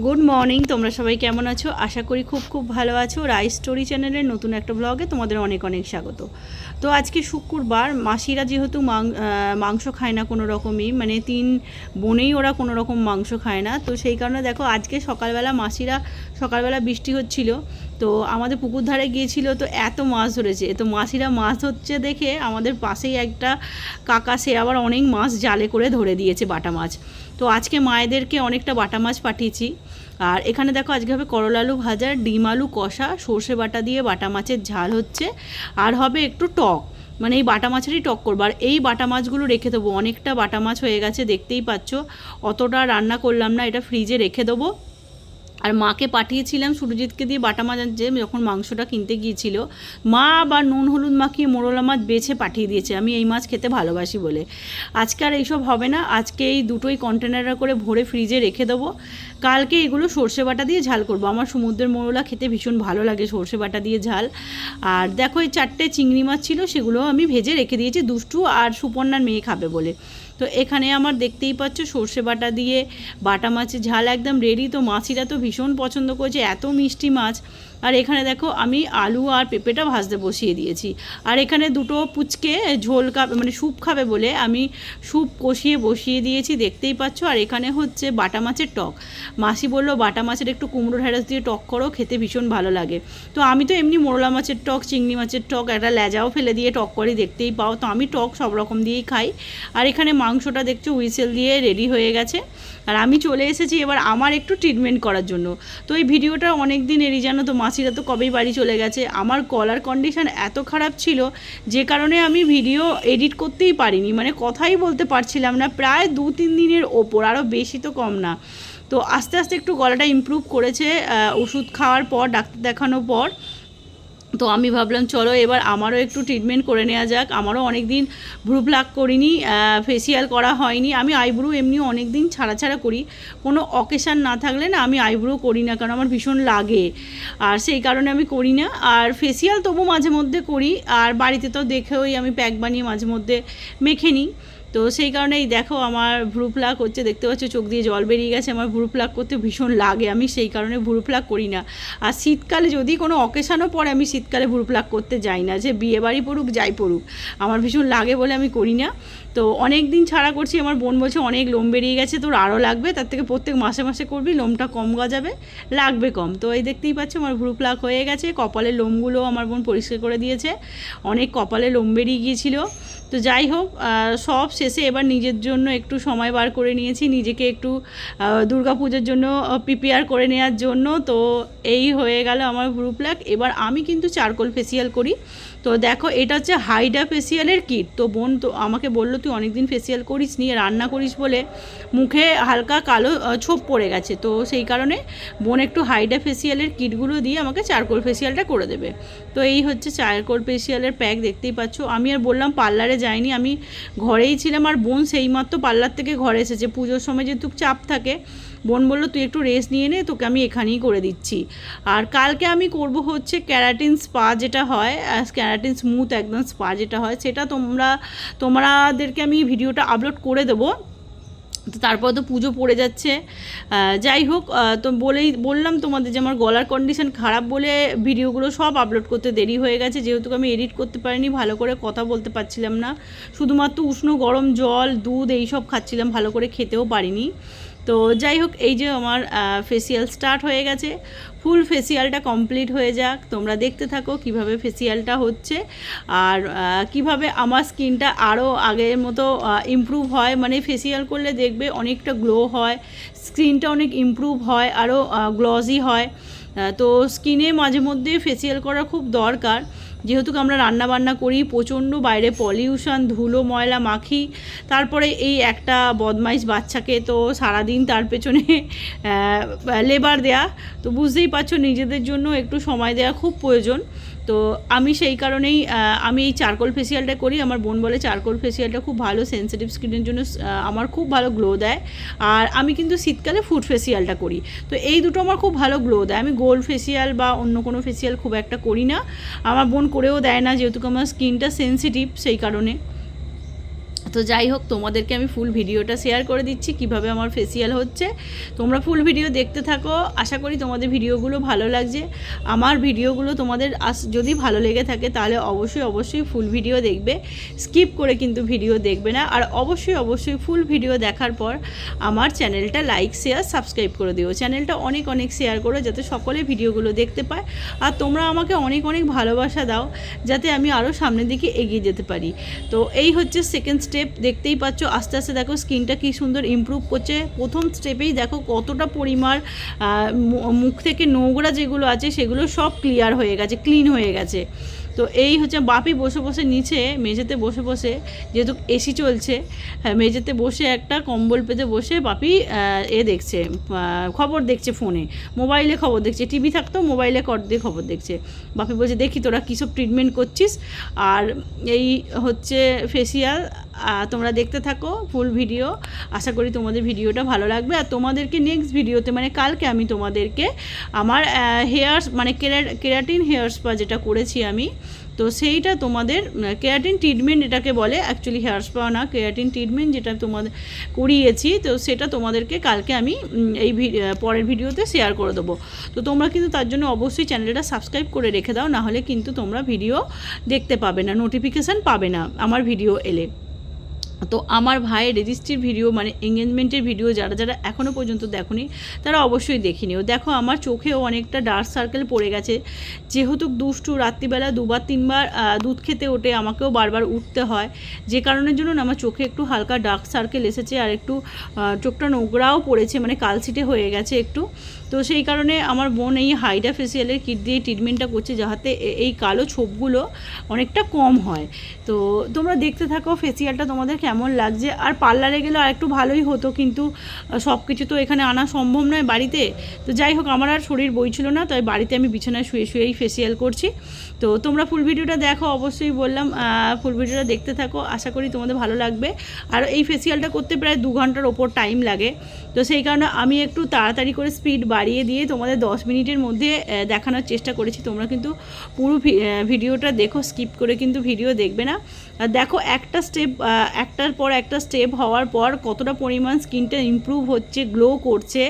Good morning, তোমরা সবাই কেমন আছো? আশা করি খুব খুব ভালো আছো। রাইস স্টোরি চ্যানেলের নতুন একটা ব্লগে তোমাদের অনেক অনেক স্বাগত। তো আজকে শুক্রবার, মাসিরা যেহেতু মাংস খায় না কোনো রকমই, মানে 3 বোনেই ওরা কোনো রকম মাংস খায় না। তো সেই কারণে দেখো আজকে সকালবেলা মাসিরা সকালবেলা বৃষ্টি হচ্ছিল, তো আমাদের পুকুর ধারে গিয়েছিল, তো এত মাছ ধরেছে। তো মাসিরা মাছ ধরছে দেখে আমাদের পাশেই একটা কাকা, সে আবার অনেক মাছ জালে করে ধরে দিয়েছে, বাটা মাছ। তো আজকে মায়েদেরকে অনেকটা বাটা মাছ পাঠিয়েছি। আর এখানে দেখো আজকে হবে করলা আলু ভাজা, ডিম আলু কষা, সর্ষে বাটা দিয়ে বাটা মাছের ঝাল হচ্ছে, আর হবে একটু টক, মানে এই বাটা মাছেরই টক করবো। আর এই বাটা মাছগুলো রেখে দেবো, অনেকটা বাটা মাছ হয়ে গেছে, দেখতেই পাচ্ছ। অতটা রান্না করলাম না, এটা ফ্রিজে রেখে দেবো। আর মাকে পাঠিয়েছিলাম সুরজিৎকে দিয়ে বাটা মাছ আনতে, যখন মাংসটা কিনতে গিয়েছিল। মা আবার নুন হলুদ মাখিয়ে মোরলা মাছ বেছে পাঠিয়ে দিয়েছে, আমি এই মাছ খেতে ভালোবাসি বলে। আজকে আর এইসব হবে না, আজকে এই দুটোই কন্টেনারে করে ভরে ফ্রিজে রেখে দেবো। কালকে এগুলো সর্ষে বাটা দিয়ে ঝাল করব। আমার সমুদ্রের মোরলা খেতে ভীষণ ভালো লাগে, সর্ষে বাটা দিয়ে ঝাল। আর দেখো এই 4টে চিংড়ি মাছ ছিল, সেগুলো আমি ভেজে রেখে দিয়েছি, দুষ্টু আর সুপর্ণার মেয়ে খাবে বলে। তো এখানে আমার দেখতেই পাচ্ছ সর্ষে বাটা দিয়ে বাটা মাছের ঝাল একদম রেডি। তো মাছিরা তো ভীষণ পছন্দ করেছে, এত মিষ্টি মাছ। আর এখানে দেখো আমি আলু আর পেঁপেটা ভাজতে বসিয়ে দিয়েছি। আর এখানে দুটো পুচকে ঝোল খাবে, মানে স্যুপ খাবে বলে আমি স্যুপ কষিয়ে বসিয়ে দিয়েছি, দেখতেই পাচ্ছ। আর এখানে হচ্ছে বাটা মাছের টক। মাসি বললো বাটা মাছের একটু কুমড়ো ঢেঁড়স দিয়ে টক করো, খেতে ভীষণ ভালো লাগে। তো আমি তো এমনি মোরলা মাছের টক, চিংড়ি মাছের টক, একটা লেজাও ফেলে দিয়ে টক করি, দেখতেই পাও। তো আমি টক সব রকম দিয়েই খাই। আর এখানে মাংসটা দেখছো হুইসেল দিয়ে রেডি হয়ে গেছে। আর আমি চলে এসেছি এবার আমার একটু ট্রিটমেন্ট করার জন্য। তো এই ভিডিওটা অনেক দিন এরই, জানো তো, মাসিরা তো কবেই বাড়ি চলে গেছে। আমার গলার কন্ডিশন এত খারাপ ছিল, যে কারণে আমি ভিডিও এডিট করতেই পারিনি, মানে কথাই বলতে পারছিলাম না প্রায় 2-3 দিনের ওপর, আরও বেশি তো কম না। তো আস্তে আস্তে একটু গলাটা ইমপ্রুভ করেছে ওষুধ খাওয়ার পর, ডাক্তার দেখানোর পর। তো আমি ভাবলাম চলো এবার আমারও একটু ট্রিটমেন্ট করে নেওয়া যাক। আমারও অনেক দিন ভ্রু প্লাক করিনি, ফেসিয়াল করা হয়নি। আমি আইব্রো এমনিও অনেক দিন ছাড়া ছাড়া করি, কোনো অকেশান না থাকলে না আমি আইব্রো করি না, কারণ আমার ভীষণ লাগে, আর সেই কারণে আমি করি না। আর ফেসিয়াল তবু মাঝে মধ্যে করি, আর বাড়িতে তো দেখেওই আমি প্যাক বানিয়ে মাঝে মধ্যে মেখে নিই। তো সেই কারণেই দেখো আমার ভ্রু প্লাক হচ্ছে, দেখতে পাচ্ছ চোখ দিয়ে জল বেরিয়ে গেছে। আমার ভ্রু প্লাক করতে ভীষণ লাগে, আমি সেই কারণে ভ্রু প্লাক করি না। আর শীতকালে যদি কোনো অকেশানও পড়ে, আমি শীতকালে ভ্রু প্লাক করতে যাই না, যে বিয়ে বাড়ি পড়ুক যাই পড়ুক, আমার ভীষণ লাগে বলে আমি করি না। তো অনেক দিন ছাড়া করছি। আমার বোন বলছে অনেক লোম বেরিয়ে গেছে, তোর আরও লাগবে, তার থেকে প্রত্যেক মাসে মাসে করবি, লোমটা কম গজাবে, লাগবে কম। তো এই দেখতেই পাচ্ছ আমার ভ্রু প্লাক হয়ে গেছে। কপালের লোমগুলো আমার বোন পরিষ্কার করে দিয়েছে, অনেক কপালে লোম বেরিয়ে গিয়েছিল। তো যাই হোক, সব শেষে এবার নিজের জন্য একটু সময় বার করে নিয়েছি, নিজেকে একটু দুর্গাপুজোর জন্য প্রিপেয়ার করে নেওয়ার জন্য। তো এই হয়ে গেল আমার ভ্রু প্লাক। এবার আমি কিন্তু চারকোল ফেসিয়াল করি। তো দেখো এটা হচ্ছে হাইড্রা ফেসিয়ালের কিট। তো বোন তো আমাকে বললো তুই অনেক দিন ফেসিয়াল করিস নি, রান্না করিস বলে মুখে হালকা কালো ছোপ পড়ে গেছে। তো সেই কারণে বোন একটু হাইড্রা ফেসিয়ালের কিটগুলো দিয়ে আমাকে চারকোল ফেসিয়ালটা করে দেবে। তো এই হচ্ছে চারকোল ফেসিয়ালের প্যাক, দেখতেই পাচ্ছ। আমি আর বললাম পার্লারে যাইনি, আমি ঘরেই ছিলাম। আর বোন সেইমাত্র পার্লার থেকে ঘরে এসেছে, পুজোর সময় যেহেতু চাপ থাকে, বোন বললো তুই একটু রেস্ট নিয়ে নে, তোকে আমি এখানেই করে দিচ্ছি। আর কালকে আমি করব হচ্ছে ক্যারাটিন স্পা, যেটা হয় ক্যারাটিন স্মুথ একদম স্পা যেটা হয়, সেটা তোমাদেরকে আমি ভিডিওটা আপলোড করে দেবো। তো তারপর তো পুজো পড়ে যাচ্ছে। যাই হোক, তো বললাম তোমাদের যে আমার গলার কন্ডিশন খারাপ বলে ভিডিওগুলো সব আপলোড করতে দেরি হয়ে গেছে, যেহেতু আমি এডিট করতে পারিনি, ভালো করে কথা বলতে পারছিলাম না, শুধুমাত্র উষ্ণ গরম জল দুধ এইসব খাচ্ছিলাম, ভালো করে খেতেও পারিনি। তো যাই হোক, এই যে আমার ফেসিয়াল স্টার্ট হয়ে গেছে, ফুল ফেসিয়ালটা কমপ্লিট হয়ে যাক, তোমরা দেখতে থাকো কিভাবে ফেসিয়ালটা হচ্ছে, আর কিভাবে আমার স্কিনটা আরও আগের মতো ইমপ্রুভ হয়। মানে ফেসিয়াল করলে দেখবে অনেকটা গ্লো হয়, স্কিনটা অনেক ইমপ্রুভ হয়, আরও গ্লসি হয়। তো স্কিনে মাঝে মধ্যে ফেসিয়াল করা খুব দরকার, যেহেতু আমরা রান্না বান্না করি, প্রচণ্ড বাইরে পলিউশন, ধুলো ময়লা মাখি, তারপরে এই একটা বদমাইশ বাচ্চাকে তো সারাদিন তার পেছনে লেবার দেয়া, তো বুঝতেই পারছো নিজেদের জন্য একটু সময় দেওয়া খুব প্রয়োজন। তো আমি সেই কারণেই আমি এই চারকোল ফেসিয়ালটা করি। আমার বোন বলে চারকোল ফেসিয়ালটা খুব ভালো, সেন্সিটিভ স্কিনের জন্য আমার খুব ভালো গ্লো দেয়। আর আমি কিন্তু শীতকালে ফুড ফেসিয়ালটা করি, তো এই দুটো আমার খুব ভালো গ্লো দেয়। আমি গোল্ড ফেসিয়াল বা অন্য কোনো ফেসিয়াল খুব একটা করি না, আমার বোন করেও দেয় না, যেহেতু আমার স্কিনটা সেন্সিটিভ সেই কারণে। তো যাই হোক, তোমাদেরকে আমি ফুল ভিডিওটা শেয়ার করে দিচ্ছি কিভাবে আমার ফেসিয়াল হচ্ছে। তোমরা ফুল ভিডিও দেখতে থাকো, আশা করি তোমাদের ভিডিওগুলো ভালো লাগছে। আমার ভিডিওগুলো তোমাদের যদি ভালো লেগে থাকে তাহলে অবশ্যই ফুল ভিডিও দেখবে, স্কিপ করে কিন্তু ভিডিও দেখবে না। আর অবশ্যই ফুল ভিডিও দেখার পর আমার চ্যানেলটা লাইক শেয়ার সাবস্ক্রাইব করে দিও, চ্যানেলটা অনেক শেয়ার করো যাতে সকলে ভিডিওগুলো দেখতে পায়। আর তোমরা আমাকে অনেক ভালোবাসা দাও যাতে আমি আরও সামনের দিকে এগিয়ে যেতে পারি। তো এই হচ্ছে সেকেন্ড স্টেপ, দেখতেই পাচ্ছ আস্তে আস্তে দেখো স্কিনটা কি সুন্দর ইমপ্রুভ করছে। প্রথম স্টেপেই দেখো কতটা পরিমাণ মুখ থেকে নোংরা যেগুলো আছে সেগুলো সব ক্লিয়ার হয়ে গেছে, ক্লিন হয়ে গেছে। তো এই হচ্ছে বাপি বসে নিচে মেঝেতে বসে যেহেতু এসি চলছে, হ্যাঁ মেঝেতে বসে একটা কম্বল পেতে বসে বাপি দেখছে, খবর দেখছে, ফোনে মোবাইলে খবর দেখছে, টিভি থাকতেও মোবাইলে কর দিয়ে খবর দেখছে। বাপি বলছে দেখি তোরা কী সব ট্রিটমেন্ট করছিস। আর এই হচ্ছে ফেসিয়াল, তোমরা দেখতে থাকো ফুল ভিডিও, আশা করি তোমাদের ভিডিওটা ভালো লাগবে। আর তোমাদেরকে নেক্সট ভিডিওতে মানে কালকে আমি তোমাদেরকে আমার হেয়ার মানে কেরাটিন হেয়ার স্পা যেটা করেছি আমি, তো সেইটা তোমাদের কেরাটিন ট্রিটমেন্ট এটাকে বলে, অ্যাকচুয়ালি হেয়ার স্পা না, কেরাটিন ট্রিটমেন্ট যেটা তোমাদের করিয়েছি, তো সেটা তোমাদেরকে কালকে আমি এই পরের ভিডিওতে শেয়ার করে দেবো। তো তোমরা কিন্তু তার জন্য অবশ্যই চ্যানেলটা সাবস্ক্রাইব করে রেখে দাও, নাহলে কিন্তু তোমরা ভিডিও দেখতে পাবে না, নোটিফিকেশান পাবে না আমার ভিডিও এলে। তো আমার ভাইয়ের রেজিস্ট্রির ভিডিও মানে এঙ্গেজমেন্টের ভিডিও যারা এখনও পর্যন্ত দেখোনি তারা অবশ্যই দেখে নিও। দেখো আমার চোখেও অনেকটা ডার্ক সার্কেল পড়ে গেছে, যেহেতু দুষ্টু রাত্রিবেলা 2-3বার দুধ খেতে ওঠে, আমাকেও বারবার উঠতে হয়, যে কারণের জন্য না আমার চোখে একটু হালকা ডার্ক সার্কেল এসেছে, আর একটু চোখটা নোংরাও পড়েছে, মানে কালচিটে হয়ে গেছে একটু। তো সেই কারণে আমার বোন এই হাইড্রা ফেসিয়ালের কিট দিয়ে ট্রিটমেন্টটা করছে যাতে এই কালো ছোপগুলো অনেকটা কম হয়। তো তোমরা দেখতে থাকো ফেসিয়ালটা তোমাদের কেমন লাগছে। আর পার্লারে গেলে আর একটু ভালোই হতো, কিন্তু সব কিছু তো এখানে আনা সম্ভব নয় বাড়িতে। তো যাই হোক, আমার আর শরীর বইছিল না, তাই বাড়িতে আমি বিছানায় শুয়েই ফেসিয়াল করছি। তো তোমরা ফুল ভিডিওটা দেখো, অবশ্যই বললাম ফুল ভিডিওটা দেখতে থাকো, আশা করি তোমাদের ভালো লাগবে। আর এই ফেসিয়ালটা করতে প্রায় 2 ঘন্টার ওপর টাইম লাগে, তো সেই কারণে আমি একটু তাড়াতাড়ি করে স্পিড বাড়িয়ে দিয়ে তোমাদের 10 মিনিটের মধ্যে দেখানোর চেষ্টা করেছি। তোমরা কিন্তু পুরো ভিডিওটা দেখো, স্কিপ করে কিন্তু ভিডিও দেখবে না। আর দেখো একটা স্টেপ একটার পর একটা স্টেপ হওয়ার পর কতটা পরিমাণ স্কিনটা ইমপ্রুভ হচ্ছে, গ্লো করছে।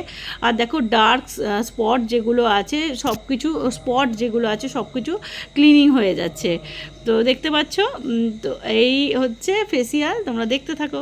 আর দেখো ডার্ক স্পট যেগুলো আছে সব কিছু ক্লিনিং হয়ে যাচ্ছে। তো দেখতে পাচ্ছ, তো এই হচ্ছে ফেসিয়াল, তোমরা দেখতে থাকো।